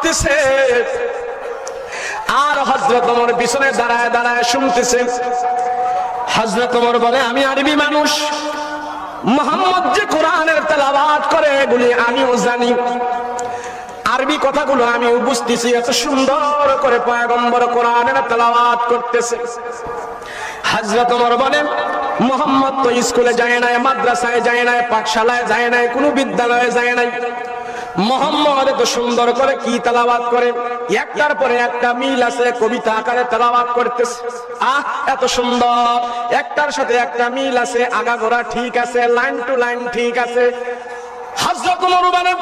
করতেছে আর হযরত ওমর পিছনে দাঁড়ায় দাঁড়ায় শুনতেছে। হযরত ওমর বলে, আমি আরবি মানুষ, মুহাম্মদ যে কোরআনের তেলাওয়াত করে এগুলি আমিও জানি, আরবি কথাগুলো আমিও বুঝতেছি। এত সুন্দর করে পয়গম্বর কোরআনের তেলাওয়াত করতেছে। হযরত ওমর বলেন, মুহাম্মদ তো স্কুলে যায় নাই, মাদ্রাসায় যায় নাই, পাঠশালায় যায় নাই, কোনো বিদ্যালয়ে যায় নাই। মুহাম্মদ এত সুন্দর করে কি তেলাওয়াত করে, একটার পরে একটা মিল আছে, কবিতা আকারে তেলাওয়াত করতেছে। এত সুন্দর, একটার সাথে একটা মিল আছে, আগাগোড়া ঠিক আছে, লাইন টু লাইন ঠিক আছে। হযরত ওমর বলেন,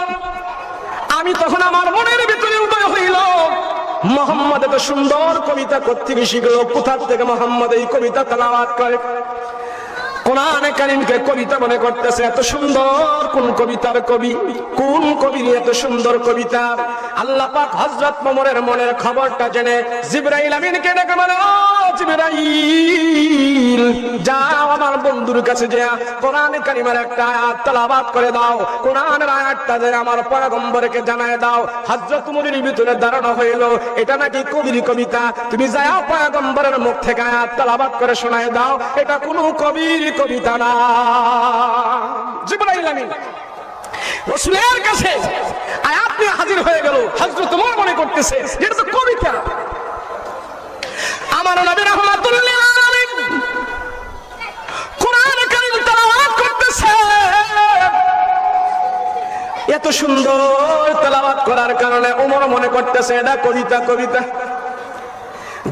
আমি তখন আমার মনের ভিতরে উদয় হইল, মুহাম্মদ এত সুন্দর কবিতা কোত্থেকে শিখলো, কোথা থেকে মুহাম্মদ এই কবিতা তেলাওয়াত করে। কোরআনে কারীমকে কবিতা মনে করতেছে, এত সুন্দর কোন কবিতার কবি, কোন কবি এত সুন্দর কবিতা। আল্লাহ পাক হযরত ওমরের মনের খবরটা জেনে জিবরাইল আমিনকে ডেকে বলে, ও জিবরাইল, যাও আমার বন্ধুর কাছে যা কোরআনে কারীমের একটা আয়াত তেলাওয়াত করে দাও, কোরআনের আয়াতটা যে আমার পয়গম্বরকে জানায় দাও। হযরত ওমরের ভিতরে ধারণা হইল এটা নাকি কবির কবিতা। তুমি যাও পয়গম্বরের মুখ থেকে আয়াত তেলাওয়াত করে শোনায় দাও, এটা কোনো কবির কবিতা না। জিবরাইল আমিন রাসূলের কাছে আয়াত নিয়ে হাজির হয়ে গেল। হযরত ওমর মনে করতেছে এটা তো কবিতা। আমার নবী রাহমাতুল লিল আলামিন কোরআন কারীম তেলাওয়াত করতেছে, এত সুন্দর তেলাওয়াত করার কারণে ওমর মনে করতেছে এটা কবিতা কবিতা।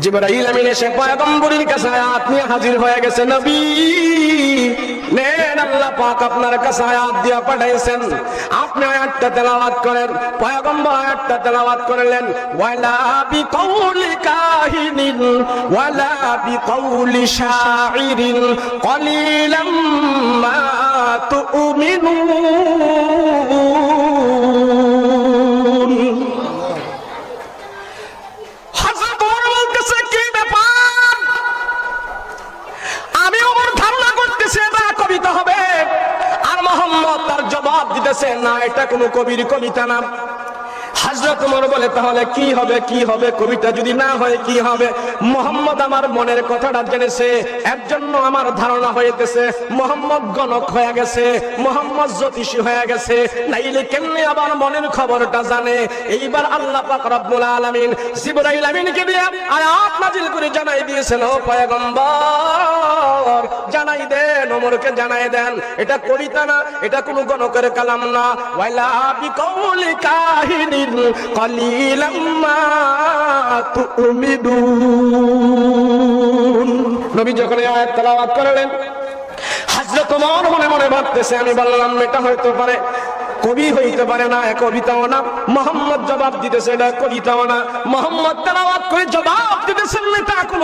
জিবরাইল আমিন এসে পয়গম্বরের কাছে আয়াত নিয়ে হাজির হয়ে গেছে। নবী নেন, আল্লাহ পাক আপনার কাছে আয়াত দিয়া পাঠাইছেন, আপনি আয়াতটা তেলাওয়াত করেন। পয়গম্বর আয়াতটা তেলাওয়াত করলেন, ওয়ালা বিকাউলি কাহিনিন ওয়ালা বিকাউলি শাইরিন কলিলাম মা তুমিনুন। হবে আর মুহাম্মদ তার জবাব দিতেছে, না এটা কোনো কবির কবিতা না। হযরত ওমর বলে, তাহলে কি হবে কি হবে, কবিতা যদি না হয় কি হবে? মুহাম্মদ আমার মনের কথাটা জেনেছে, এর জন্য আমার ধারণা হইতেছে মুহাম্মদ গণক হয়ে গেছে, মুহাম্মদ জ্যোতিষী হয়ে গেছে, নাইলে কেমনে আবার মনের খবরটা জানে? এইবার আল্লাহ পাক রব্বুল আলামিন জিবরাইল আমিনকে দিয়ে আয়াত নাজিল করে জানাই দিয়েছেন, ও পয়গম্বর জানাই দেন, ওমরকে জানাই দেন এটা কবিতা না, এটা কোনো গণকের কালাম না। ওয়ালা বিকাউলি কাহিনিন কলিলাম মা তুমিনুন। নবী যখন এই আয়াত তেলাওয়াত করলেন, হযরত ওমর মনে মনে ভাবতেছে, আমি বললাম এটা হইতে পারে কবি হইতে পারে না, কবিতাও না। মুহাম্মদ জবাব দিতেছে এটা কবিতাও না। মুহাম্মদ তেলাওয়াত করে জবাব দিতেছেন এটা